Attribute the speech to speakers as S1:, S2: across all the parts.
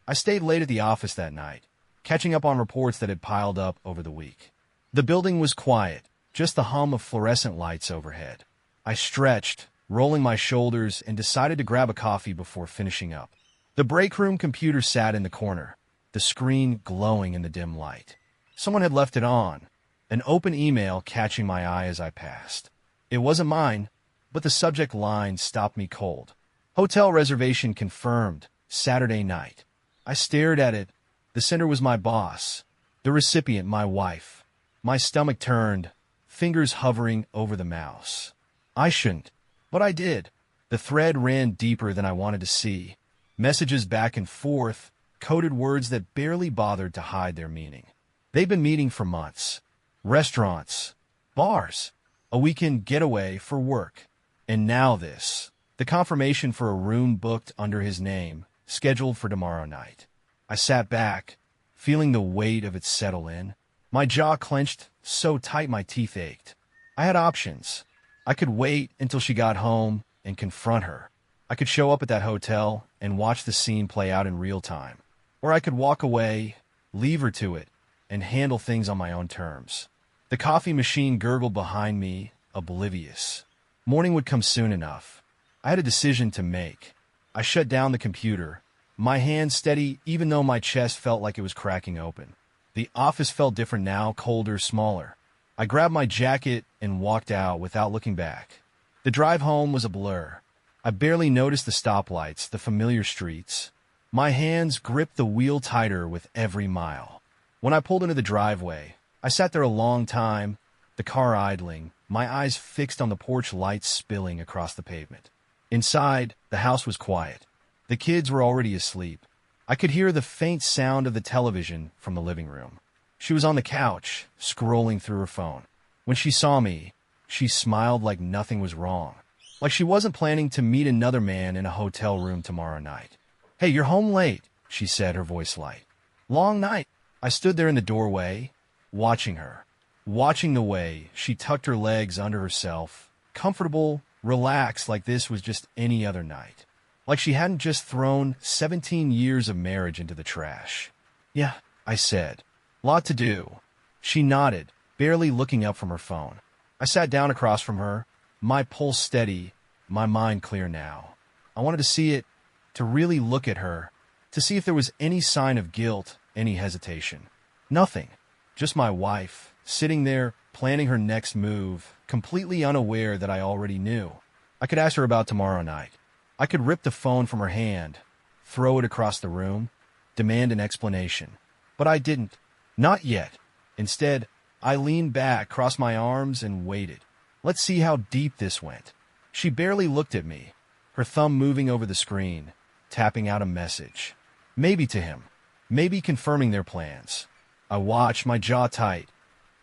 S1: I stayed late at the office that night, catching up on reports that had piled up over the week. The building was quiet, just the hum of fluorescent lights overhead. I stretched, rolling my shoulders, and decided to grab a coffee before finishing up. The break room computer sat in the corner, the screen glowing in the dim light. Someone had left it on, an open email catching my eye as I passed. It wasn't mine, but the subject line stopped me cold. Hotel reservation confirmed, Saturday night. I stared at it. The sender was my boss, the recipient my wife. My stomach turned, fingers hovering over the mouse. I shouldn't, but I did. The thread ran deeper than I wanted to see. Messages back and forth, coded words that barely bothered to hide their meaning. They'd been meeting for months. Restaurants, bars, a weekend getaway for work. And now this, the confirmation for a room booked under his name, scheduled for tomorrow night. I sat back, feeling the weight of it settle in. My jaw clenched so tight my teeth ached. I had options. I could wait until she got home and confront her. I could show up at that hotel and watch the scene play out in real time. Or I could walk away, leave her to it, and handle things on my own terms. The coffee machine gurgled behind me, oblivious. Morning would come soon enough. I had a decision to make. I shut down the computer, my hand steady even though my chest felt like it was cracking open. The office felt different now, colder, smaller. I grabbed my jacket and walked out without looking back. The drive home was a blur. I barely noticed the stoplights, the familiar streets. My hands gripped the wheel tighter with every mile. When I pulled into the driveway, I sat there a long time, the car idling, my eyes fixed on the porch lights spilling across the pavement. Inside, the house was quiet. The kids were already asleep. I could hear the faint sound of the television from the living room. She was on the couch, scrolling through her phone. When she saw me, she smiled like nothing was wrong, like she wasn't planning to meet another man in a hotel room tomorrow night. "Hey, you're home late," she said, her voice light. "Long night." I stood there in the doorway, watching her, watching the way she tucked her legs under herself, comfortable, relaxed like this was just any other night. Like she hadn't just thrown 17 years of marriage into the trash. "Yeah," I said. "Lot to do." She nodded, barely looking up from her phone. I sat down across from her, my pulse steady, my mind clear now. I wanted to see it, to really look at her, to see if there was any sign of guilt, any hesitation. Nothing. Just my wife, sitting there, planning her next move, completely unaware that I already knew. I could ask her about tomorrow night. I could rip the phone from her hand, throw it across the room, demand an explanation. But I didn't. Not yet. Instead, I leaned back, crossed my arms, and waited. Let's see how deep this went. She barely looked at me, her thumb moving over the screen, tapping out a message. Maybe to him. Maybe confirming their plans. I watched, my jaw tight,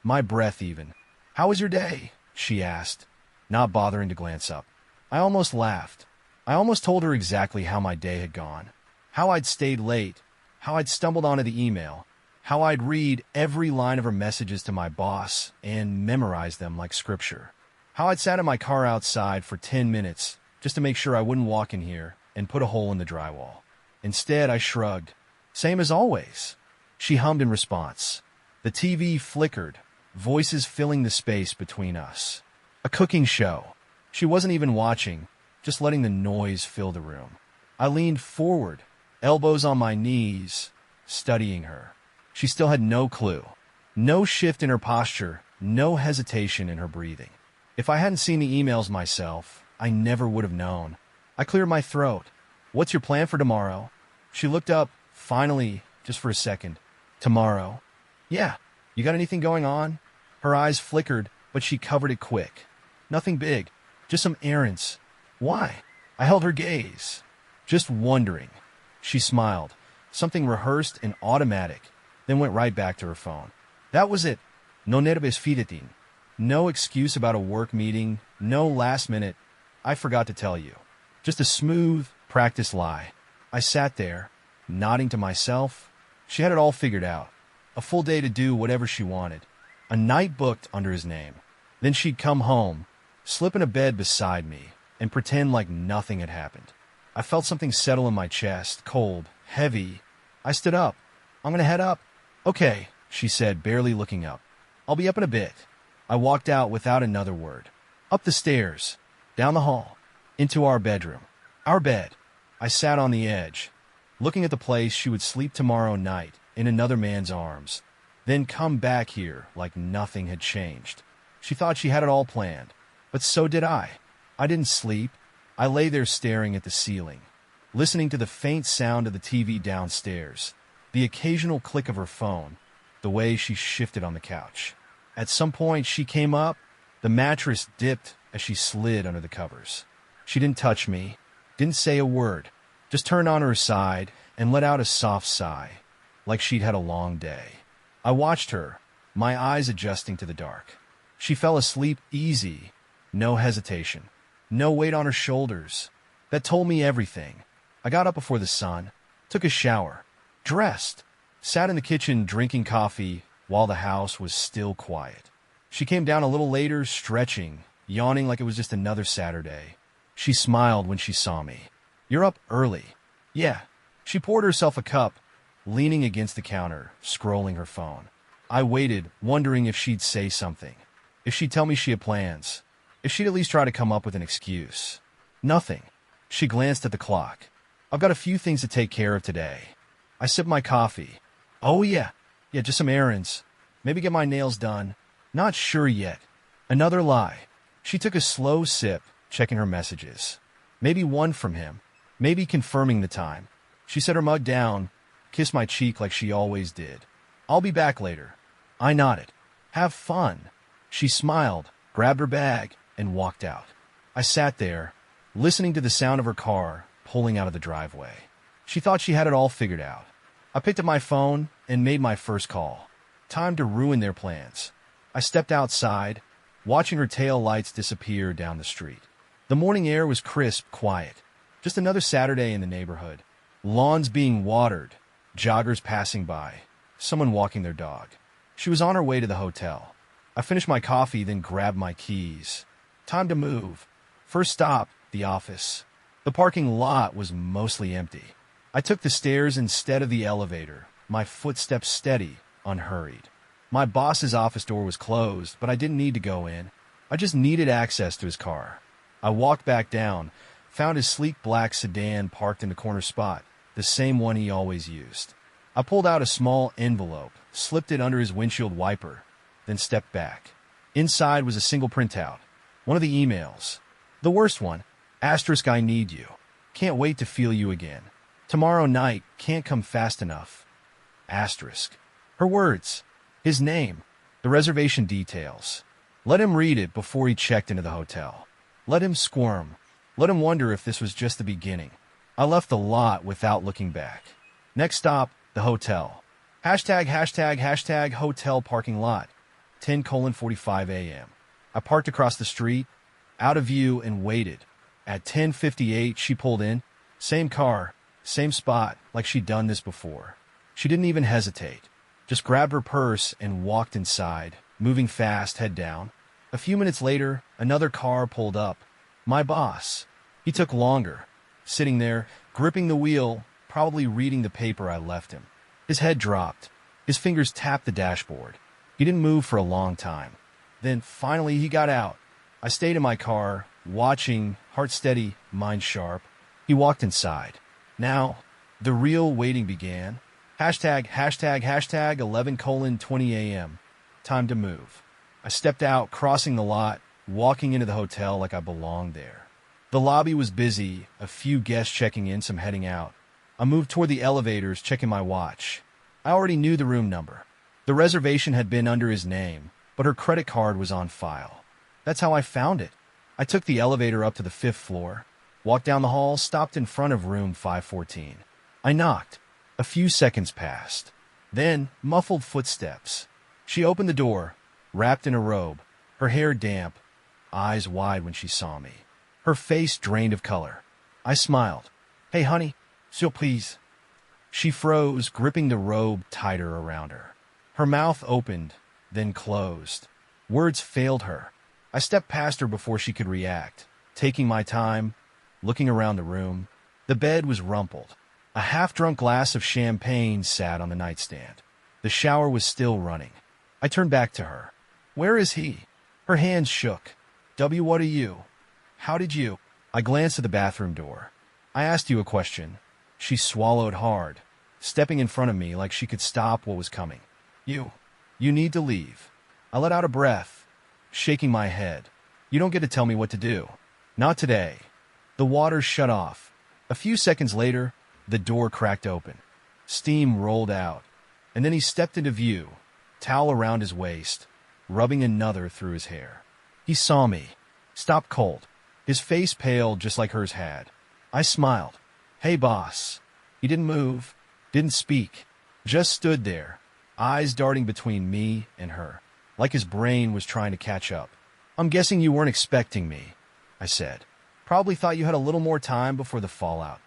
S1: my breath even. "How was your day?" she asked, not bothering to glance up. I almost laughed. I almost told her exactly how my day had gone, how I'd stayed late, how I'd stumbled onto the email, how I'd read every line of her messages to my boss and memorize them like scripture, how I'd sat in my car outside for 10 minutes just to make sure I wouldn't walk in here and put a hole in the drywall. Instead, I shrugged. "Same as always." She hummed in response. The TV flickered, voices filling the space between us. A cooking show. She wasn't even watching, just letting the noise fill the room. I leaned forward, elbows on my knees, studying her. She still had no clue. No shift in her posture, no hesitation in her breathing. If I hadn't seen the emails myself, I never would have known. I cleared my throat. "What's your plan for tomorrow?" She looked up, finally, just for a second. "Tomorrow?" "Yeah. You got anything going on?" Her eyes flickered, but she covered it quick. "Nothing big. Just some errands." "Why?" I held her gaze. "Just wondering." She smiled, something rehearsed and automatic, then went right back to her phone. That was it. No nerves fidetin. No excuse about a work meeting, no last minute, "I forgot to tell you." Just a smooth, practiced lie. I sat there, nodding to myself. She had it all figured out. A full day to do whatever she wanted. A night booked under his name. Then she'd come home, slip in a bed beside me, and pretend like nothing had happened. I felt something settle in my chest, cold, heavy, I stood up. I'm gonna head up. Okay, she said, barely looking up. I'll be up in a bit. I walked out without another word. Up the stairs, down the hall, into our bedroom. Our bed. I sat on the edge, looking at the place she would sleep tomorrow night in another man's arms, then come back here like nothing had changed. She thought she had it all planned, but so did I. I didn't sleep. I lay there staring at the ceiling, listening to the faint sound of the TV downstairs, the occasional click of her phone, the way she shifted on the couch. At some point, she came up. The mattress dipped as she slid under the covers. She didn't touch me, didn't say a word, just turned on her side and let out a soft sigh, like she'd had a long day. I watched her, my eyes adjusting to the dark. She fell asleep easy, no hesitation, no weight on her shoulders. That told me everything. I got up before the sun, took a shower, dressed, sat in the kitchen drinking coffee while the house was still quiet. She came down a little later, stretching, yawning like it was just another Saturday. She smiled when she saw me. You're up early. Yeah. She poured herself a cup, leaning against the counter, scrolling her phone. I waited, wondering if she'd say something, if she'd tell me she had plans, if she'd at least try to come up with an excuse. Nothing. She glanced at the clock. I've got a few things to take care of today. I sipped my coffee. Oh, yeah, just some errands. Maybe get my nails done. Not sure yet. Another lie. She took a slow sip, checking her messages. Maybe one from him. Maybe confirming the time. She set her mug down, kissed my cheek like she always did. I'll be back later. I nodded. Have fun. She smiled, grabbed her bag, and walked out. I sat there, listening to the sound of her car pulling out of the driveway. She thought she had it all figured out. I picked up my phone and made my first call. Time to ruin their plans. I stepped outside, watching her tail lights disappear down the street. The morning air was crisp, quiet. Just another Saturday in the neighborhood. Lawns being watered, joggers passing by, someone walking their dog. She was on her way to the hotel. I finished my coffee, then grabbed my keys. Time to move. First stop, the office. The parking lot was mostly empty. I took the stairs instead of the elevator, my footsteps steady, unhurried. My boss's office door was closed, but I didn't need to go in. I just needed access to his car. I walked back down, found his sleek black sedan parked in the corner spot, the same one he always used. I pulled out a small envelope, slipped it under his windshield wiper, then stepped back. Inside was a single printout, one of the emails. The worst one, asterisk I need you. Can't wait to feel you again. Tomorrow night, can't come fast enough. Asterisk. Her words. His name, the reservation details. Let him read it before he checked into the hotel. Let him squirm. Let him wonder if this was just the beginning. I left the lot without looking back. Next stop, the hotel. Hashtag hotel parking lot. 10:45 a.m. I parked across the street, out of view, and waited. At 10:58, she pulled in. Same car, same spot, like she'd done this before. She didn't even hesitate. Just grabbed her purse and walked inside, moving fast, head down. A few minutes later, another car pulled up. My boss. He took longer, sitting there, gripping the wheel, probably reading the paper I left him. His head dropped. His fingers tapped the dashboard. He didn't move for a long time. Then, finally, he got out. I stayed in my car, watching, heart steady, mind sharp. He walked inside. Now, the real waiting began. Hashtag 11:20 a.m. Time to move. I stepped out, crossing the lot, walking into the hotel like I belonged there. The lobby was busy, a few guests checking in, some heading out. I moved toward the elevators, checking my watch. I already knew the room number. The reservation had been under his name, but her credit card was on file. That's how I found it. I took the elevator up to the 5th floor, walked down the hall, stopped in front of room 514. I knocked. A few seconds passed. Then, muffled footsteps. She opened the door, wrapped in a robe, her hair damp, eyes wide when she saw me. Her face drained of color. I smiled. Hey, honey, surprise. She froze, gripping the robe tighter around her. Her mouth opened, then closed. Words failed her. I stepped past her before she could react, taking my time, looking around the room. The bed was rumpled. A half-drunk glass of champagne sat on the nightstand. The shower was still running. I turned back to her. "Where is he?" Her hands shook. What are you? How did you? I glanced at the bathroom door. "I asked you a question." She swallowed hard, stepping in front of me like she could stop what was coming. You need to leave." I let out a breath, shaking my head. "You don't get to tell me what to do. Not today." The water shut off. A few seconds later, the door cracked open. Steam rolled out, and then he stepped into view, towel around his waist, rubbing another through his hair. He saw me, stopped cold, his face pale just like hers had. I smiled. "Hey, boss." He didn't move, didn't speak, just stood there, eyes darting between me and her, like his brain was trying to catch up. "I'm guessing you weren't expecting me," I said. "Probably thought you had a little more time before the fallout."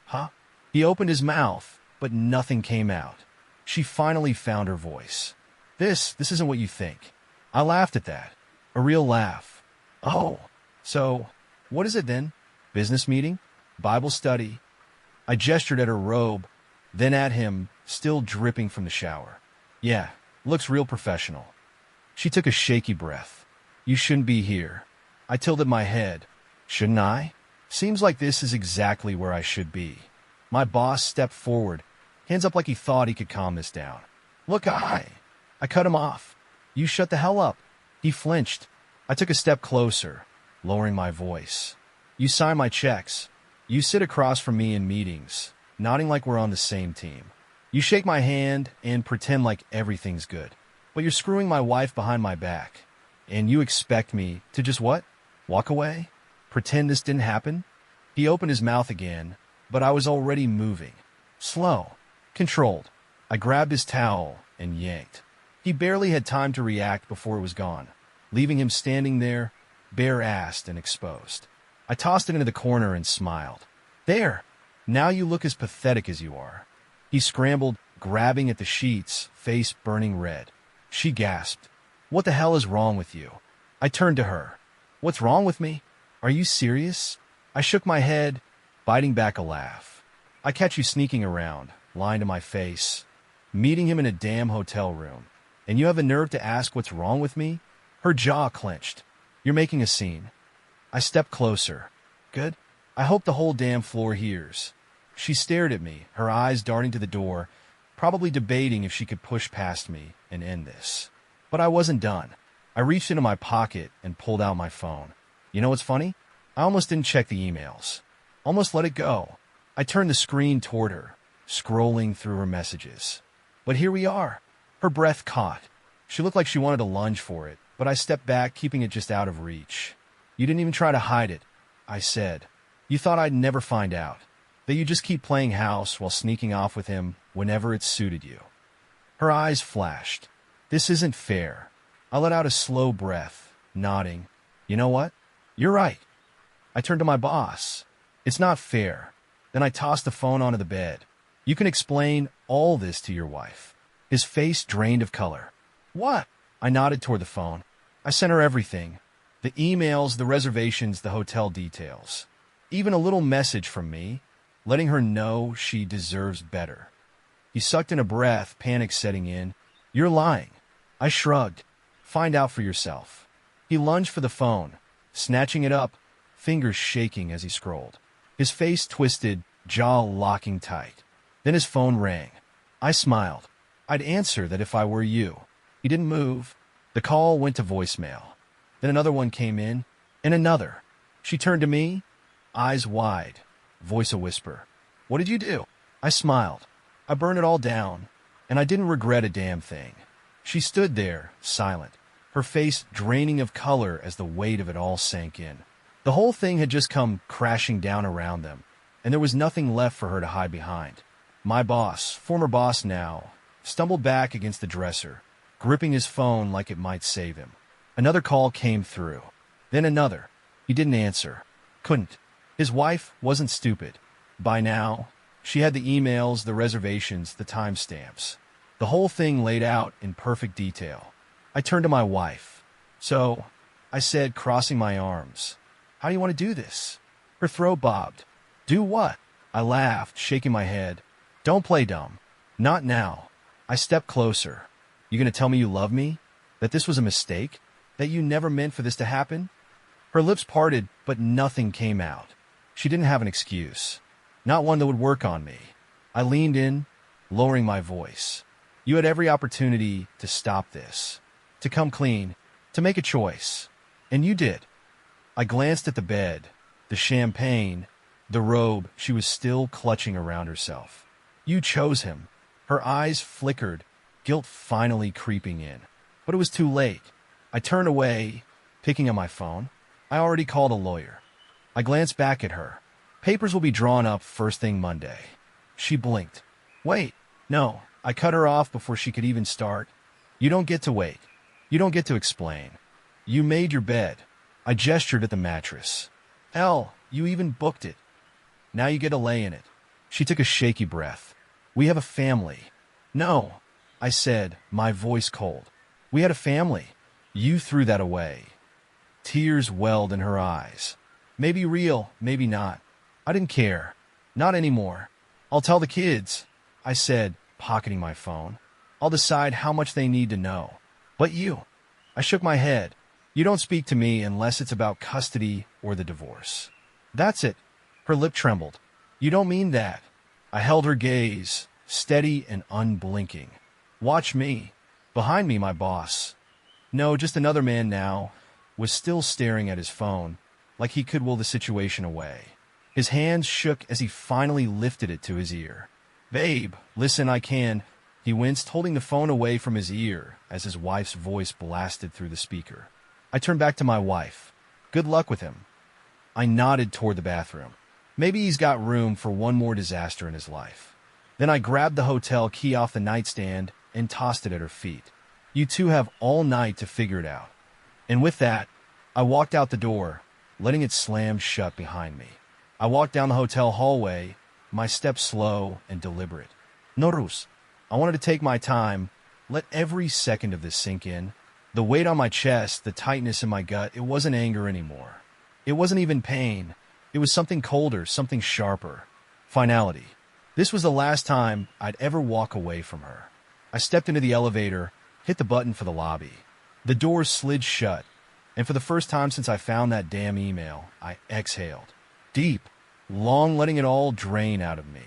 S1: "Huh?" He opened his mouth, but nothing came out. She finally found her voice. This isn't what you think." I laughed at that. A real laugh. "Oh, so, what is it then? Business meeting? Bible study?" I gestured at her robe, then at him, still dripping from the shower. "Yeah, looks real professional." She took a shaky breath. "You shouldn't be here." I tilted my head. "Shouldn't I? Seems like this is exactly where I should be." My boss stepped forward, hands up like he thought he could calm this down. "Look, I cut him off. You shut the hell up." He flinched. I took a step closer, lowering my voice. "You sign my checks. You sit across from me in meetings, nodding like we're on the same team. You shake my hand and pretend like everything's good. But you're screwing my wife behind my back. And you expect me to just what? Walk away? Pretend this didn't happen?" He opened his mouth again, but I was already moving. Slow, controlled. I grabbed his towel and yanked. He barely had time to react before it was gone, leaving him standing there, bare-assed and exposed. I tossed it into the corner and smiled. "There! Now you look as pathetic as you are." He scrambled, grabbing at the sheets, face burning red. She gasped. "What the hell is wrong with you?" I turned to her. "What's wrong with me? Are you serious?" I shook my head, biting back a laugh. "I catch you sneaking around, lying to my face, meeting him in a damn hotel room. And you have a nerve to ask what's wrong with me?" Her jaw clenched. "You're making a scene." I stepped closer. "Good. I hope the whole damn floor hears." She stared at me, her eyes darting to the door, probably debating if she could push past me and end this. But I wasn't done. I reached into my pocket and pulled out my phone. You know what's funny? I almost didn't check the emails. Almost let it go. I turned the screen toward her, scrolling through her messages. But here we are. Her breath caught. She looked like she wanted to lunge for it, but I stepped back, keeping it just out of reach. "You didn't even try to hide it," I said. "You thought I'd never find out. That you just keep playing house while sneaking off with him whenever it suited you." Her eyes flashed. "This isn't fair." I let out a slow breath, nodding. "You know what? You're right." I turned to my boss. "It's not fair." Then I tossed the phone onto the bed. "You can explain all this to your wife." His face drained of color. "What?" I nodded toward the phone. "I sent her everything. The emails, the reservations, the hotel details. Even a little message from me, letting her know she deserves better." He sucked in a breath, panic setting in. "You're lying." I shrugged. "Find out for yourself." He lunged for the phone, snatching it up, fingers shaking as he scrolled. His face twisted, jaw locking tight. Then his phone rang. I smiled. I'd answer that if I were you. He didn't move. The call went to voicemail. Then another one came in, and another. She turned to me, eyes wide, voice a whisper. "What did you do?" I smiled. "I burned it all down, and I didn't regret a damn thing." She stood there, silent, her face draining of color as the weight of it all sank in. The whole thing had just come crashing down around them, and there was nothing left for her to hide behind. My boss, former boss now, stumbled back against the dresser, gripping his phone like it might save him. Another call came through. Then another. He didn't answer. Couldn't. His wife wasn't stupid. By now, she had the emails, the reservations, the timestamps. The whole thing laid out in perfect detail. I turned to my wife. "So," I said, crossing my arms, "how do you want to do this?" Her throat bobbed. "Do what?" I laughed, shaking my head. Don't play dumb. Not now. I stepped closer. You gonna tell me you love me? That this was a mistake? That you never meant for this to happen? Her lips parted, but nothing came out. She didn't have an excuse. Not one that would work on me. I leaned in, lowering my voice. You had every opportunity to stop this, to come clean, to make a choice. And you did. I glanced at the bed, the champagne, the robe she was still clutching around herself. You chose him. Her eyes flickered, guilt finally creeping in. But it was too late. I turned away, picking up my phone. I already called a lawyer. I glanced back at her. Papers will be drawn up first thing Monday. She blinked. Wait, no. I cut her off before she could even start. You don't get to wait. You don't get to explain. You made your bed. I gestured at the mattress. Hell, you even booked it. Now you get to lay in it. She took a shaky breath. We have a family. No, I said, my voice cold. We had a family. You threw that away. Tears welled in her eyes. Maybe real, maybe not. I didn't care. Not anymore. I'll tell the kids, I said, pocketing my phone. I'll decide how much they need to know. But you. I shook my head. You don't speak to me unless it's about custody or the divorce. That's it. Her lip trembled. You don't mean that. I held her gaze, steady and unblinking. Watch me. Behind me, my boss. No, just another man now, was still staring at his phone, like he could will the situation away. His hands shook as he finally lifted it to his ear. Babe, listen, I can. He winced, holding the phone away from his ear as his wife's voice blasted through the speaker. I turned back to my wife. Good luck with him. I nodded toward the bathroom. Maybe he's got room for one more disaster in his life. Then I grabbed the hotel key off the nightstand and tossed it at her feet. You two have all night to figure it out. And with that, I walked out the door, letting it slam shut behind me. I walked down the hotel hallway, my steps slow and deliberate. No rus. I wanted to take my time, let every second of this sink in. The weight on my chest, the tightness in my gut, it wasn't anger anymore. It wasn't even pain. It was something colder, something sharper. Finality. This was the last time I'd ever walk away from her. I stepped into the elevator, hit the button for the lobby. The doors slid shut, and for the first time since I found that damn email, I exhaled. Deep, long, letting it all drain out of me.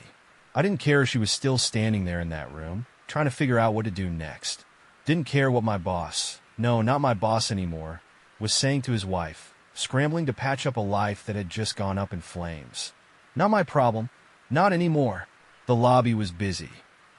S1: I didn't care if she was still standing there in that room, trying to figure out what to do next. Didn't care what my boss, no, not my boss anymore, was saying to his wife, scrambling to patch up a life that had just gone up in flames. Not my problem. Not anymore. The lobby was busy.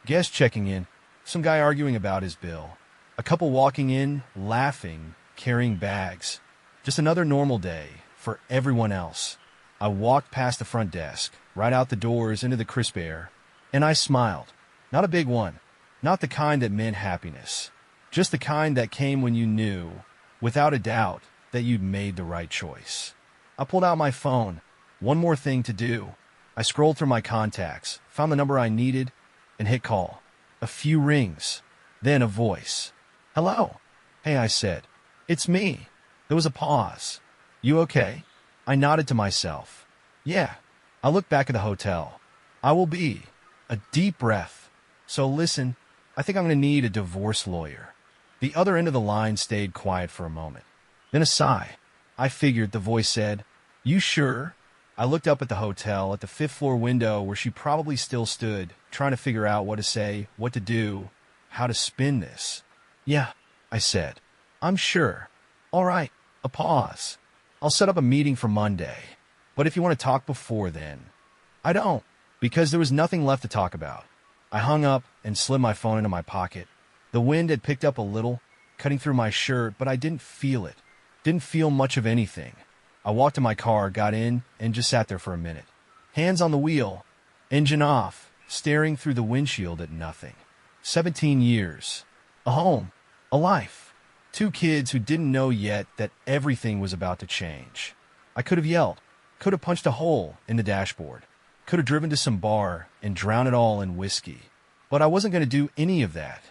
S1: Guests checking in, some guy arguing about his bill. A couple walking in, laughing, carrying bags. Just another normal day for everyone else. I walked past the front desk, right out the doors into the crisp air, and I smiled. Not a big one. Not the kind that meant happiness. Just the kind that came when you knew, without a doubt, that you'd made the right choice. I pulled out my phone. One more thing to do. I scrolled through my contacts, found the number I needed, and hit call. A few rings. Then a voice. Hello. Hey, I said. It's me. There was a pause. You okay? I nodded to myself. Yeah. I looked back at the hotel. I will be. A deep breath. So listen, I think I'm going to need a divorce lawyer. The other end of the line stayed quiet for a moment. Then a sigh. I figured, the voice said. You sure? I looked up at the hotel, at the fifth floor window where she probably still stood, trying to figure out what to say, what to do, how to spin this. Yeah, I said. I'm sure. All right, a pause. I'll set up a meeting for Monday. But if you want to talk before then. I don't, because there was nothing left to talk about. I hung up and slid my phone into my pocket. The wind had picked up a little, cutting through my shirt, but I didn't feel it. Didn't feel much of anything. I walked to my car, got in, and just sat there for a minute. Hands on the wheel, engine off, staring through the windshield at nothing. 17 years. A home. A life. 2 kids who didn't know yet that everything was about to change. I could have yelled. Could have punched a hole in the dashboard. Could have driven to some bar and drowned it all in whiskey. But I wasn't going to do any of that.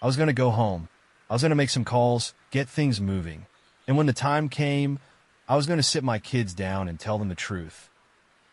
S1: I was going to go home. I was going to make some calls, get things moving. And when the time came, I was going to sit my kids down and tell them the truth.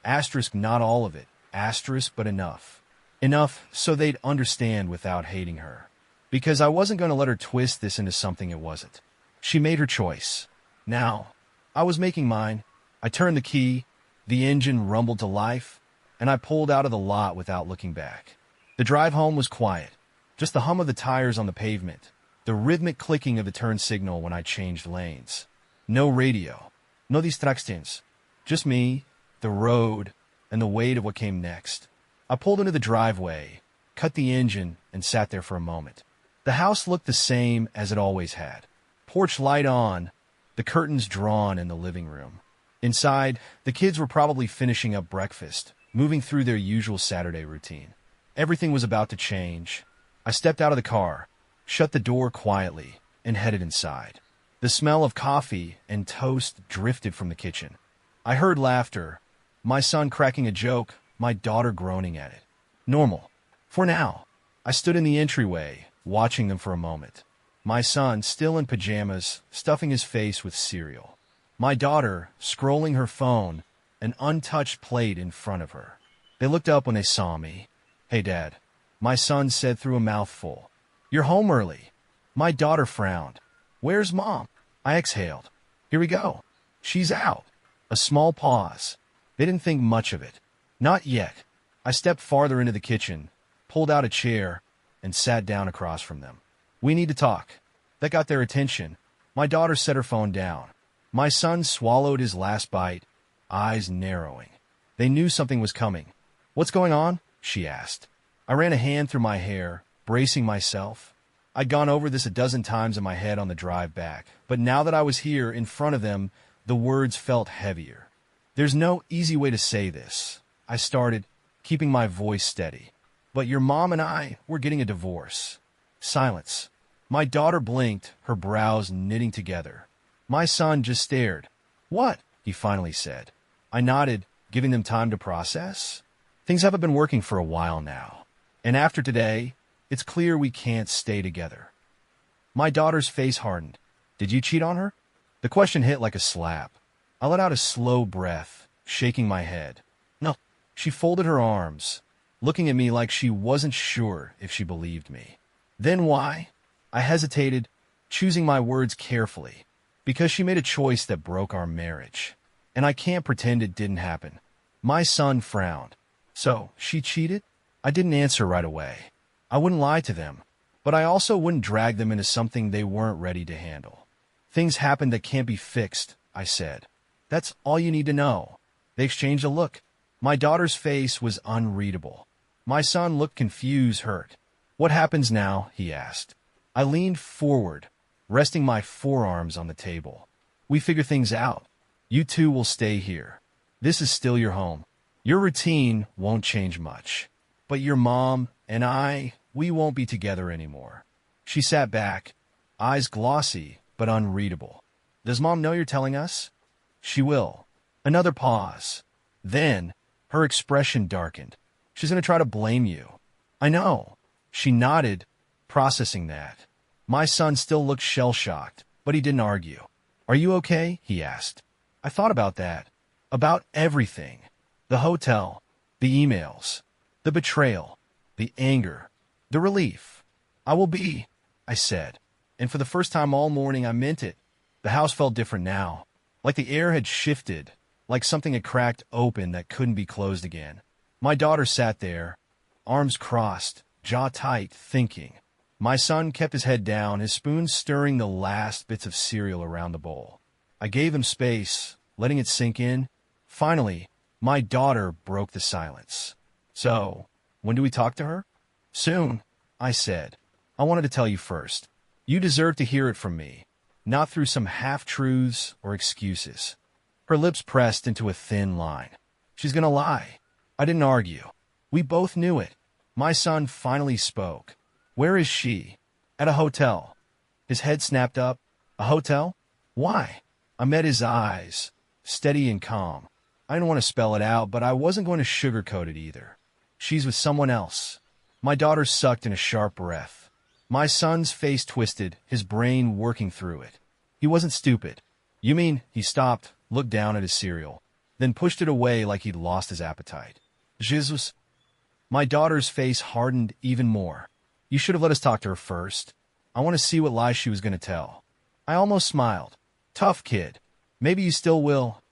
S1: Asterisk not all of it, asterisk, but enough. Enough so they'd understand without hating her. Because I wasn't going to let her twist this into something it wasn't. She made her choice. Now, I was making mine. I turned the key, the engine rumbled to life, and I pulled out of the lot without looking back. The drive home was quiet. Just the hum of the tires on the pavement, the rhythmic clicking of the turn signal when I changed lanes. No radio, no distractions. Just me, the road, and the weight of what came next. I pulled into the driveway, cut the engine, and sat there for a moment. The house looked the same as it always had. Porch light on, the curtains drawn in the living room. Inside, the kids were probably finishing up breakfast, moving through their usual Saturday routine. Everything was about to change. I stepped out of the car, shut the door quietly, and headed inside. The smell of coffee and toast drifted from the kitchen. I heard laughter, my son cracking a joke, my daughter groaning at it. Normal. For now. I stood in the entryway, watching them for a moment. My son, still in pajamas, stuffing his face with cereal. My daughter, scrolling her phone, an untouched plate in front of her. They looked up when they saw me. "Hey, Dad," my son said through a mouthful. "You're home early." My daughter frowned. "Where's Mom?" I exhaled. "Here we go. She's out." A small pause. They didn't think much of it. Not yet. I stepped farther into the kitchen, pulled out a chair, and sat down across from them. "We need to talk." That got their attention. My daughter set her phone down. My son swallowed his last bite, eyes narrowing. They knew something was coming. "What's going on?" she asked. I ran a hand through my hair, bracing myself. I'd gone over this a dozen times in my head on the drive back, but now that I was here in front of them, the words felt heavier. "There's no easy way to say this," I started, keeping my voice steady. "But your mom and I, we're getting a divorce." Silence. My daughter blinked, her brows knitting together. My son just stared. "What?" he finally said. I nodded, giving them time to process. "Things haven't been working for a while now. And after today, it's clear we can't stay together." My daughter's face hardened. "Did you cheat on her?" The question hit like a slap. I let out a slow breath, shaking my head. "No." She folded her arms, looking at me like she wasn't sure if she believed me. "Then why?" I hesitated, choosing my words carefully. "Because she made a choice that broke our marriage. And I can't pretend it didn't happen." My son frowned. "So, she cheated?" I didn't answer right away. I wouldn't lie to them, but I also wouldn't drag them into something they weren't ready to handle. "Things happen that can't be fixed," I said. "That's all you need to know." They exchanged a look. My daughter's face was unreadable. My son looked confused, hurt. "What happens now?" he asked. I leaned forward, resting my forearms on the table. "We figure things out. You two will stay here. This is still your home. Your routine won't change much. But your mom and I, we won't be together anymore." She sat back, eyes glossy but unreadable. "Does Mom know you're telling us?" "She will." Another pause. Then, her expression darkened. "She's going to try to blame you." "I know." She nodded, processing that. My son still looked shell-shocked, but he didn't argue. "Are you okay?" he asked. I thought about that. About everything. The hotel, the emails, the betrayal, the anger, the relief. "I will be," I said. And for the first time all morning, I meant it. The house felt different now. Like the air had shifted, like something had cracked open that couldn't be closed again. My daughter sat there, arms crossed, jaw tight, thinking. My son kept his head down, his spoon stirring the last bits of cereal around the bowl. I gave him space, letting it sink in. Finally, my daughter broke the silence. "So, when do we talk to her?" "Soon," I said. "I wanted to tell you first. You deserve to hear it from me, not through some half-truths or excuses." Her lips pressed into a thin line. "She's gonna lie." I didn't argue. We both knew it. My son finally spoke. "Where is she?" "At a hotel." His head snapped up. "A hotel? Why?" I met his eyes, steady and calm. I didn't want to spell it out, but I wasn't going to sugarcoat it either. "She's with someone else." My daughter sucked in a sharp breath. My son's face twisted, his brain working through it. He wasn't stupid. "You mean," he stopped, looked down at his cereal, then pushed it away like he'd lost his appetite. Jesus. My daughter's face hardened even more. You should have let us talk to her first. I want to see what lies she was going to tell. I almost smiled. Tough kid. Maybe you still will,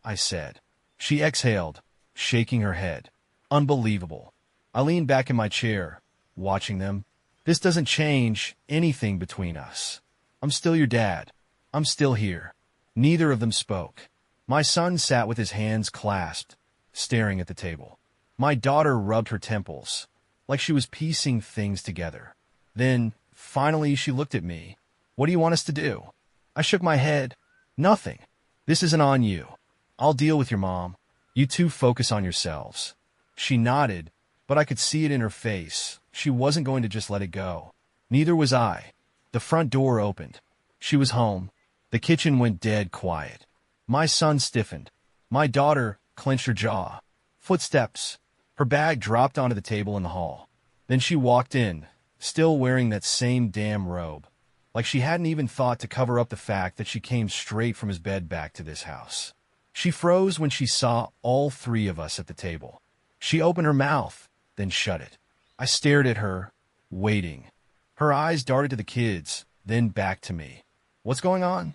S1: I said. She exhaled, shaking her head. Unbelievable. I leaned back in my chair, watching them. This doesn't change anything between us. I'm still your dad. I'm still here. Neither of them spoke. My son sat with his hands clasped, staring at the table. My daughter rubbed her temples, like she was piecing things together. Then, finally, she looked at me. What do you want us to do? I shook my head. Nothing. This isn't on you. I'll deal with your mom. You two focus on yourselves. She nodded, but I could see it in her face. She wasn't going to just let it go. Neither was I. The front door opened. She was home. The kitchen went dead quiet. My son stiffened. My daughter clenched her jaw. Footsteps. Her bag dropped onto the table in the hall. Then she walked in, still wearing that same damn robe, like she hadn't even thought to cover up the fact that she came straight from his bed back to this house. She froze when she saw all three of us at the table. She opened her mouth, then shut it. I stared at her, waiting. Her eyes darted to the kids, then back to me. What's going on?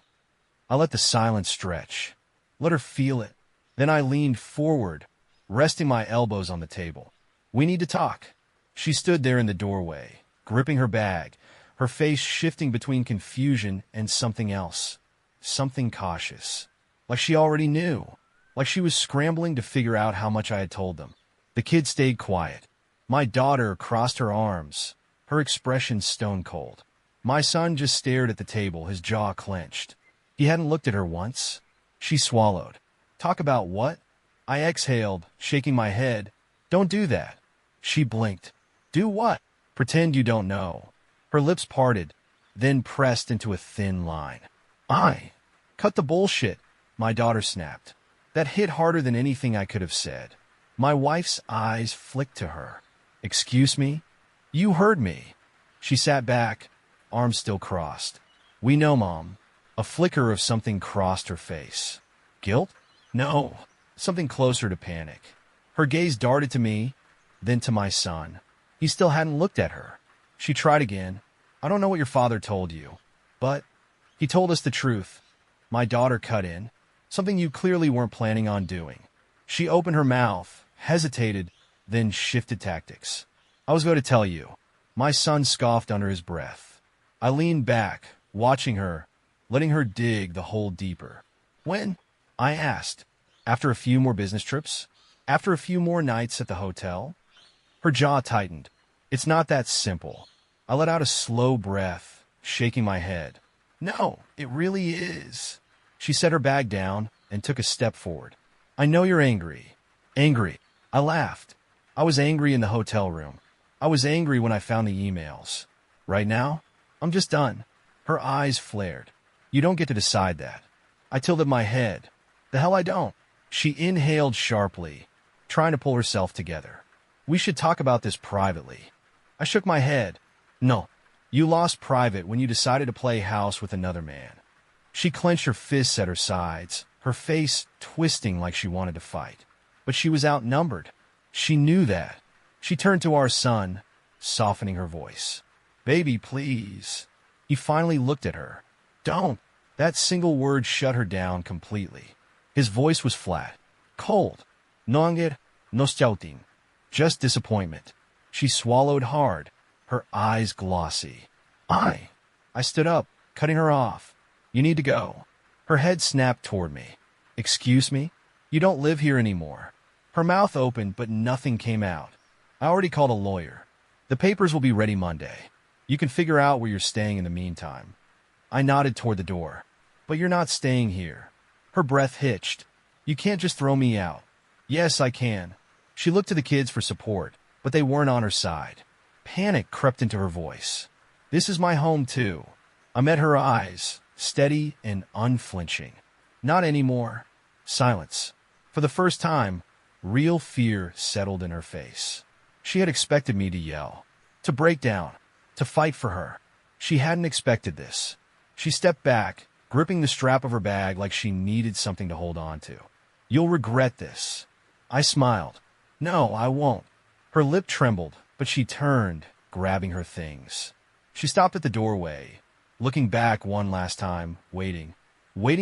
S1: I let the silence stretch. Let her feel it. Then I leaned forward, resting my elbows on the table. We need to talk. She stood there in the doorway, gripping her bag, her face shifting between confusion and something else. Something cautious. Like she already knew. Like she was scrambling to figure out how much I had told them. The kids stayed quiet. My daughter crossed her arms, her expression stone cold. My son just stared at the table, his jaw clenched. He hadn't looked at her once. She swallowed. Talk about what? I exhaled, shaking my head. Don't do that. She blinked. Do what? Pretend you don't know. Her lips parted, then pressed into a thin line. Cut the bullshit, my daughter snapped. That hit harder than anything I could have said. My wife's eyes flicked to her. Excuse me? You heard me. She sat back, arms still crossed. We know, Mom. A flicker of something crossed her face. Guilt? No. Something closer to panic. Her gaze darted to me, then to my son. He still hadn't looked at her. She tried again. I don't know what your father told you, but he told us the truth. My daughter cut in. Something you clearly weren't planning on doing. She opened her mouth, hesitated, then shifted tactics. I was going to tell you. My son scoffed under his breath. I leaned back, watching her, letting her dig the hole deeper. When? I asked. After a few more business trips? After a few more nights at the hotel? Her jaw tightened. It's not that simple. I let out a slow breath, shaking my head. No, it really is. She set her bag down and took a step forward. I know you're angry. Angry. I laughed. I was angry in the hotel room. I was angry when I found the emails. Right now, I'm just done. Her eyes flared. You don't get to decide that. I tilted my head. The hell I don't. She inhaled sharply, trying to pull herself together. We should talk about this privately. I shook my head. No. You lost private when you decided to play house with another man. She clenched her fists at her sides, her face twisting like she wanted to fight. But she was outnumbered. She knew that. She turned to our son, softening her voice. Baby, please. He finally looked at her. Don't. That single word shut her down completely. His voice was flat, cold. Nonger, nostaltin. Just disappointment. She swallowed hard, her eyes glossy. I stood up, cutting her off. You need to go. Her head snapped toward me. Excuse me? You don't live here anymore. Her mouth opened, but nothing came out. I already called a lawyer. The papers will be ready Monday. You can figure out where you're staying in the meantime. I nodded toward the door. But you're not staying here. Her breath hitched. You can't just throw me out. Yes, I can. She looked to the kids for support, but they weren't on her side. Panic crept into her voice. This is my home, too. I met her eyes, steady and unflinching. Not anymore. Silence. For the first time, real fear settled in her face. She had expected me to yell, to break down, to fight for her. She hadn't expected this. She stepped back, gripping the strap of her bag like she needed something to hold on to. You'll regret this. I smiled. No, I won't. Her lip trembled, but she turned, grabbing her things. She stopped at the doorway, looking back one last time, waiting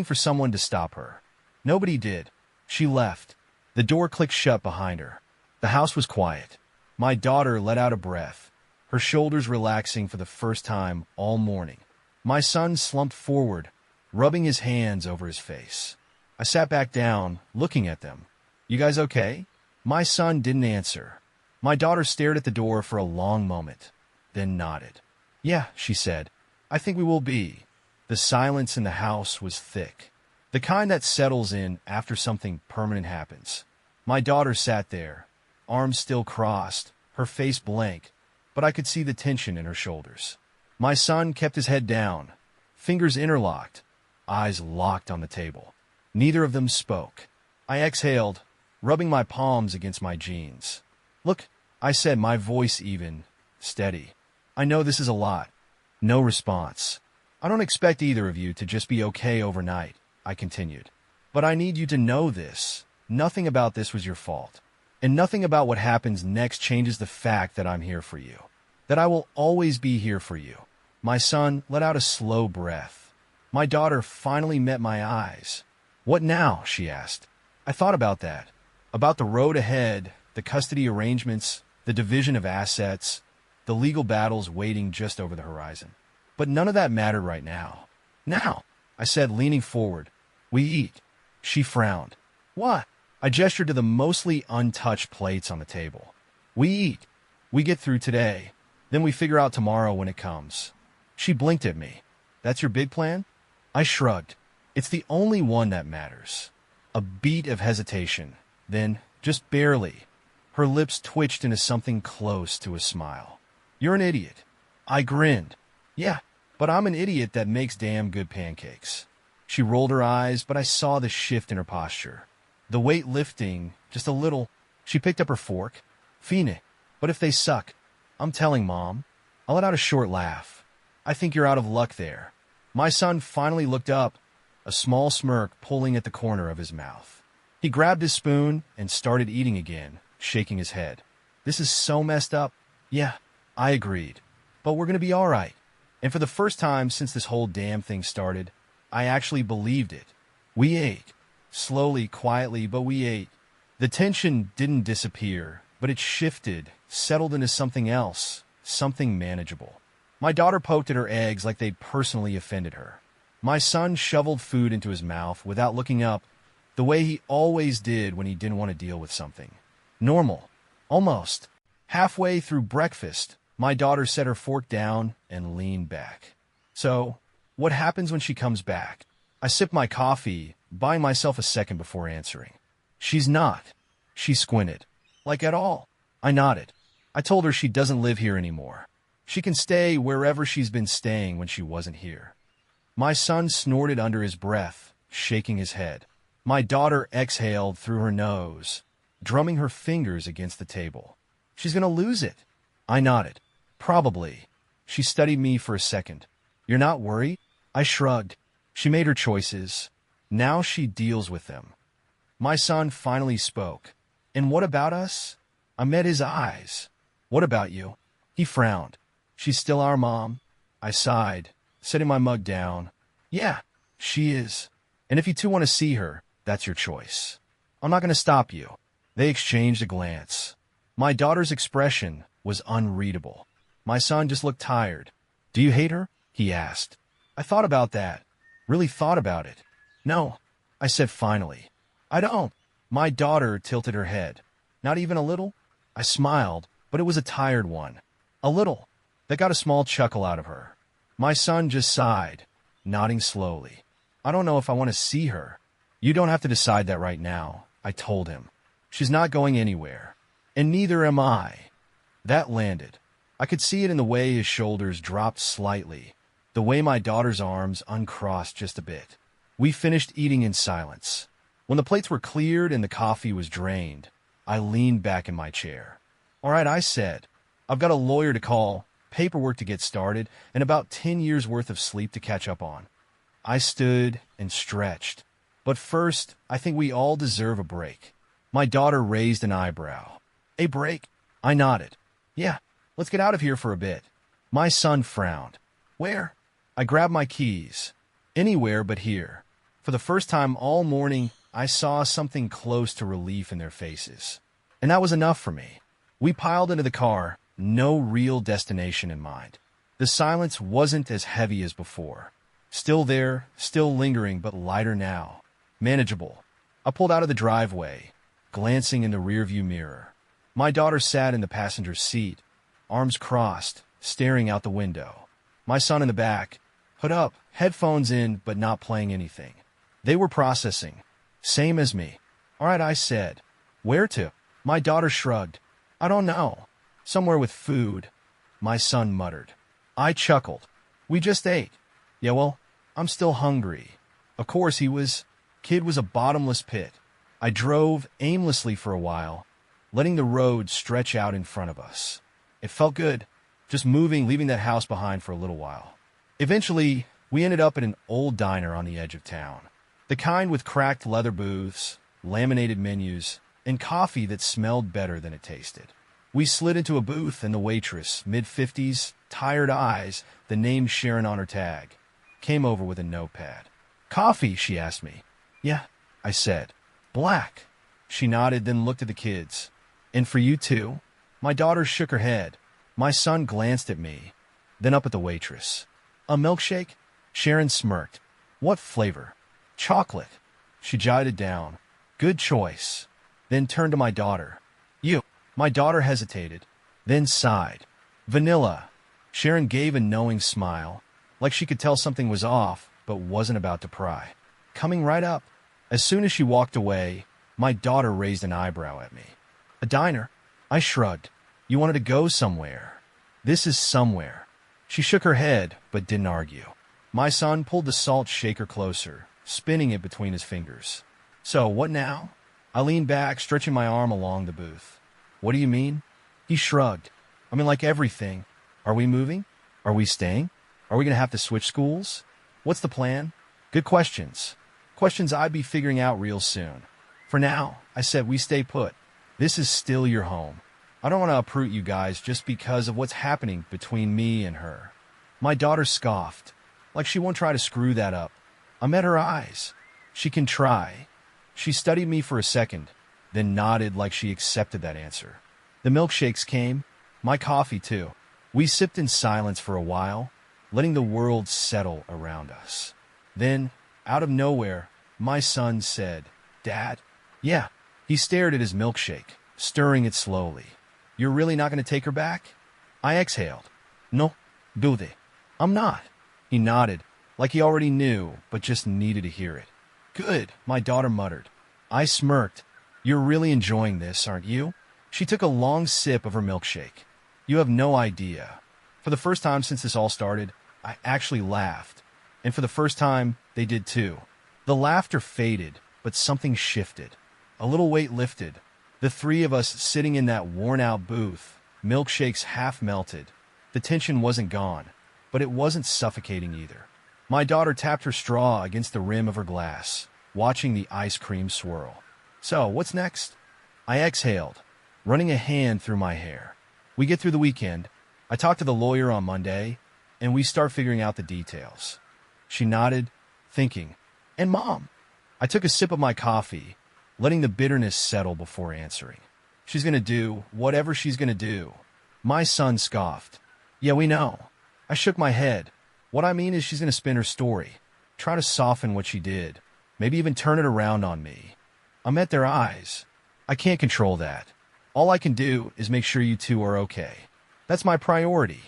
S1: for someone to stop her. Nobody did. She left. The door clicked shut behind her. The house was quiet. My daughter let out a breath, her shoulders relaxing for the first time all morning. My son slumped forward, rubbing his hands over his face. I sat back down, looking at them. You guys okay? My son didn't answer. My daughter stared at the door for a long moment, then nodded. Yeah, she said. I think we will be. The silence in the house was thick, the kind that settles in after something permanent happens. My daughter sat there, arms still crossed, her face blank, but I could see the tension in her shoulders. My son kept his head down, fingers interlocked, eyes locked on the table. Neither of them spoke. I exhaled, rubbing my palms against my jeans. Look, I said, my voice even, steady. I know this is a lot. No response. I don't expect either of you to just be okay overnight, I continued. But I need you to know this. Nothing about this was your fault. And nothing about what happens next changes the fact that I'm here for you. That I will always be here for you. My son let out a slow breath. My daughter finally met my eyes. What now? She asked. I thought about that. About the road ahead, the custody arrangements, the division of assets, the legal battles waiting just over the horizon. But none of that mattered right now. Now, I said, leaning forward. We eat. She frowned. What? I gestured to the mostly untouched plates on the table. We eat. We get through today. Then we figure out tomorrow when it comes. She blinked at me. That's your big plan? I shrugged. It's the only one that matters. A beat of hesitation. Then, just barely, her lips twitched into something close to a smile. You're an idiot. I grinned. Yeah, but I'm an idiot that makes damn good pancakes. She rolled her eyes, but I saw the shift in her posture. The weight lifting, just a little. She picked up her fork. Fine, but if they suck, I'm telling Mom. I let out a short laugh. I think you're out of luck there. My son finally looked up, a small smirk pulling at the corner of his mouth. He grabbed his spoon and started eating again, shaking his head. This is so messed up. Yeah, I agreed. But we're gonna be all right. And for the first time since this whole damn thing started, I actually believed it. We ate. Slowly, quietly, but we ate. The tension didn't disappear, but it shifted, settled into something else, something manageable. My daughter poked at her eggs like they'd personally offended her. My son shoveled food into his mouth without looking up, the way he always did when he didn't want to deal with something. Normal. Almost. Halfway through breakfast, my daughter set her fork down and leaned back. So, what happens when she comes back? I sipped my coffee, buying myself a second before answering. She's not. She squinted. Like at all. I nodded. I told her she doesn't live here anymore. She can stay wherever she's been staying when she wasn't here. My son snorted under his breath, shaking his head. My daughter exhaled through her nose, drumming her fingers against the table. She's gonna lose it. I nodded. Probably. She studied me for a second. You're not worried? I shrugged. She made her choices. Now she deals with them. My son finally spoke. And what about us? I met his eyes. What about you? He frowned. She's still our mom. I sighed, setting my mug down. Yeah, she is. And if you two want to see her, that's your choice. I'm not going to stop you. They exchanged a glance. My daughter's expression was unreadable. My son just looked tired. Do you hate her? He asked. I thought about that. Really thought about it. No, I said finally. I don't. My daughter tilted her head. Not even a little? I smiled, but it was a tired one. A little. That got a small chuckle out of her. My son just sighed, nodding slowly. I don't know if I want to see her. You don't have to decide that right now, I told him. She's not going anywhere. And neither am I. That landed. I could see it in the way his shoulders dropped slightly, the way my daughter's arms uncrossed just a bit. We finished eating in silence. When the plates were cleared and the coffee was drained, I leaned back in my chair. All right, I said. I've got a lawyer to call, paperwork to get started, and about 10 years' worth of sleep to catch up on. I stood and stretched. But first, I think we all deserve a break. My daughter raised an eyebrow. A break? I nodded. Yeah, let's get out of here for a bit. My son frowned. Where? I grabbed my keys. Anywhere but here. For the first time all morning, I saw something close to relief in their faces. And that was enough for me. We piled into the car, no real destination in mind. The silence wasn't as heavy as before. Still there, still lingering, but lighter now. Manageable. I pulled out of the driveway, glancing in the rearview mirror. My daughter sat in the passenger seat, arms crossed, staring out the window. My son in the back, hood up, headphones in, but not playing anything. They were processing. Same as me. All right, I said. Where to? My daughter shrugged. I don't know. Somewhere with food. My son muttered. I chuckled. We just ate. Yeah, well, I'm still hungry. Of course Kid was a bottomless pit. I drove aimlessly for a while, letting the road stretch out in front of us. It felt good, just leaving that house behind for a little while. Eventually, we ended up at an old diner on the edge of town. The kind with cracked leather booths, laminated menus, and coffee that smelled better than it tasted. We slid into a booth and the waitress, mid-50s, tired eyes, the name Sharon on her tag, came over with a notepad. Coffee, she asked me. Yeah, I said. Black. She nodded, then looked at the kids. And for you too? My daughter shook her head. My son glanced at me, then up at the waitress. A milkshake? Sharon smirked. What flavor? Chocolate. She jotted down. Good choice. Then turned to my daughter. You. My daughter hesitated, then sighed. Vanilla. Sharon gave a knowing smile, like she could tell something was off, but wasn't about to pry. Coming right up. As soon as she walked away, my daughter raised an eyebrow at me. A diner? I shrugged. You wanted to go somewhere. This is somewhere. She shook her head, but didn't argue. My son pulled the salt shaker closer, spinning it between his fingers. So, what now? I leaned back, stretching my arm along the booth. What do you mean? He shrugged. I mean, like everything. Are we moving? Are we staying? Are we going to have to switch schools? What's the plan? Good questions. Questions I'd be figuring out real soon. For now, I said we stay put. This is still your home. I don't want to uproot you guys just because of what's happening between me and her. My daughter scoffed, like she won't try to screw that up. I met her eyes. She can try. She studied me for a second, then nodded like she accepted that answer. The milkshakes came, my coffee too. We sipped in silence for a while, letting the world settle around us. Then, out of nowhere, my son said, Dad? Yeah. He stared at his milkshake, stirring it slowly. You're really not going to take her back? I exhaled. No, do they? I'm not. He nodded, like he already knew, but just needed to hear it. Good, my daughter muttered. I smirked. You're really enjoying this, aren't you? She took a long sip of her milkshake. You have no idea. For the first time since this all started, I actually laughed. And for the first time, they did too. The laughter faded, but something shifted. A little weight lifted. The three of us sitting in that worn-out booth, milkshakes half melted. The tension wasn't gone, but it wasn't suffocating either. My daughter tapped her straw against the rim of her glass, watching the ice cream swirl. So, what's next? I exhaled, running a hand through my hair. We get through the weekend. I talk to the lawyer on Monday, and we start figuring out the details. She nodded, thinking. And Mom? I took a sip of my coffee, letting the bitterness settle before answering. She's going to do whatever she's going to do. My son scoffed. Yeah, we know. I shook my head. What I mean is she's going to spin her story, try to soften what she did, maybe even turn it around on me. I met their eyes. I can't control that. All I can do is make sure you two are okay. That's my priority.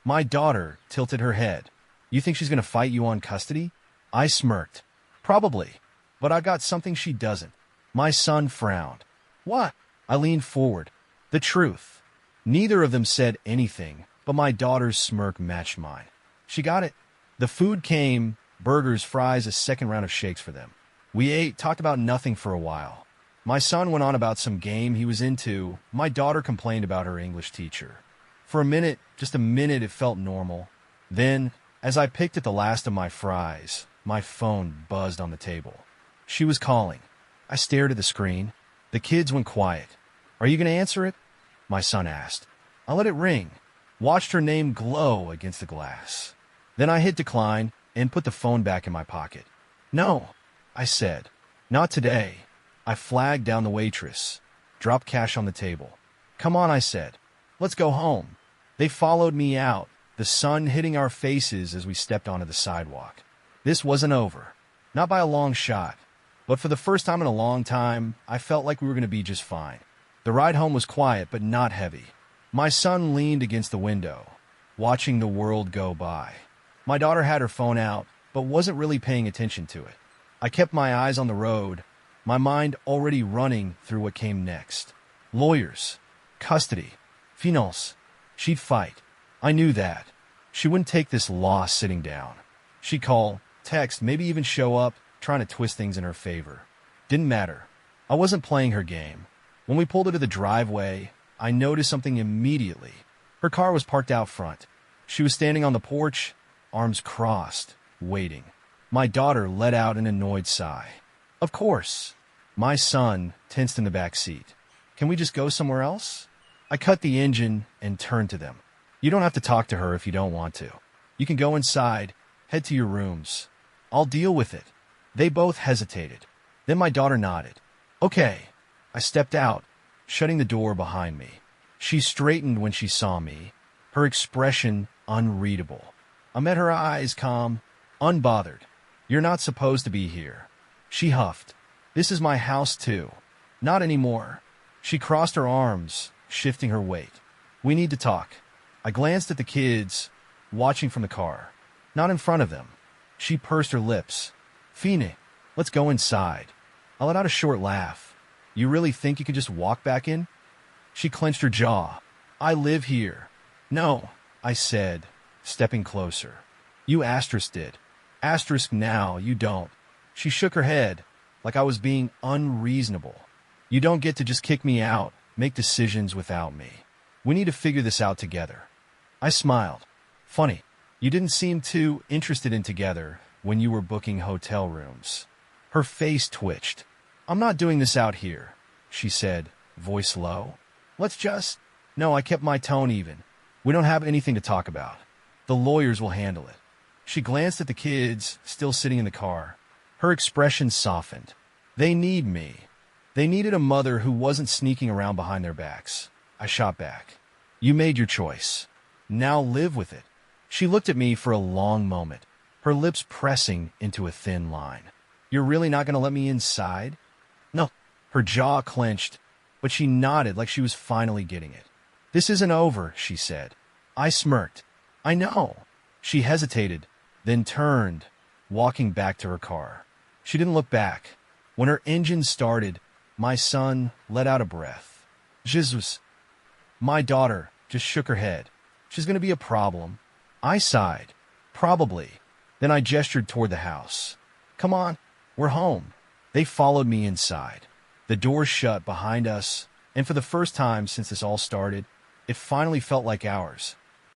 S1: My daughter tilted her head. You think she's going to fight you on custody? I smirked. Probably. But I got something she doesn't. My son frowned. What? I leaned forward. The truth. Neither of them said anything, but my daughter's smirk matched mine. She got it. The food came, burgers, fries, a second round of shakes for them. We ate, talked about nothing for a while. My son went on about some game he was into. My daughter complained about her English teacher. For a minute, just a minute, it felt normal. Then, as I picked at the last of my fries, my phone buzzed on the table. She was calling. I stared at the screen. The kids went quiet. Are you going to answer it? my son asked. I let it ring, watched her name glow against the glass. Then I hit decline and put the phone back in my pocket. No, I said. Not today. I flagged down the waitress, dropped cash on the table. Come on, I said. Let's go home. They followed me out, the sun hitting our faces as we stepped onto the sidewalk. This wasn't over. Not by a long shot. But for the first time in a long time, I felt like we were going to be just fine. The ride home was quiet, but not heavy. My son leaned against the window, watching the world go by. My daughter had her phone out, but wasn't really paying attention to it. I kept my eyes on the road, my mind already running through what came next. Lawyers, custody, finance. She'd fight. I knew that. She wouldn't take this loss sitting down. She'd call, text, maybe even show up, trying to twist things in her favor. Didn't matter. I wasn't playing her game. When we pulled into the driveway, I noticed something immediately. Her car was parked out front. She was standing on the porch, arms crossed, waiting. My daughter let out an annoyed sigh. Of course. My son tensed in the back seat. Can we just go somewhere else? I cut the engine and turned to them. You don't have to talk to her if you don't want to. You can go inside, head to your rooms. I'll deal with it. They both hesitated. Then my daughter nodded. Okay. I stepped out, shutting the door behind me. She straightened when she saw me, her expression unreadable. I met her eyes calm, unbothered. You're not supposed to be here. She huffed. This is my house too. Not anymore. She crossed her arms, shifting her weight. We need to talk. I glanced at the kids, watching from the car. Not in front of them. She pursed her lips. Fine, let's go inside. I let out a short laugh. You really think you can just walk back in? She clenched her jaw. I live here. No, I said, stepping closer. You asterisk did. Asterisk now, you don't. She shook her head, like I was being unreasonable. You don't get to just kick me out, make decisions without me. We need to figure this out together. I smiled. Funny, you didn't seem too interested in together when you were booking hotel rooms. Her face twitched. I'm not doing this out here, she said, voice low. Let's just... No, I kept my tone even. We don't have anything to talk about. The lawyers will handle it. She glanced at the kids, still sitting in the car. Her expression softened. They need me. They needed a mother who wasn't sneaking around behind their backs. I shot back. You made your choice. Now live with it. She looked at me for a long moment, her lips pressing into a thin line. You're really not going to let me inside? No. Her jaw clenched, but she nodded like she was finally getting it. This isn't over, she said. I smirked. I know. She hesitated, then turned, walking back to her car. She didn't look back. When her engine started, my son let out a breath. Jesus. My daughter just shook her head. She's going to be a problem. I sighed. Probably. Then I gestured toward the house. Come on, we're home. They followed me inside. The door shut behind us, and for the first time since this all started, it finally felt like ours.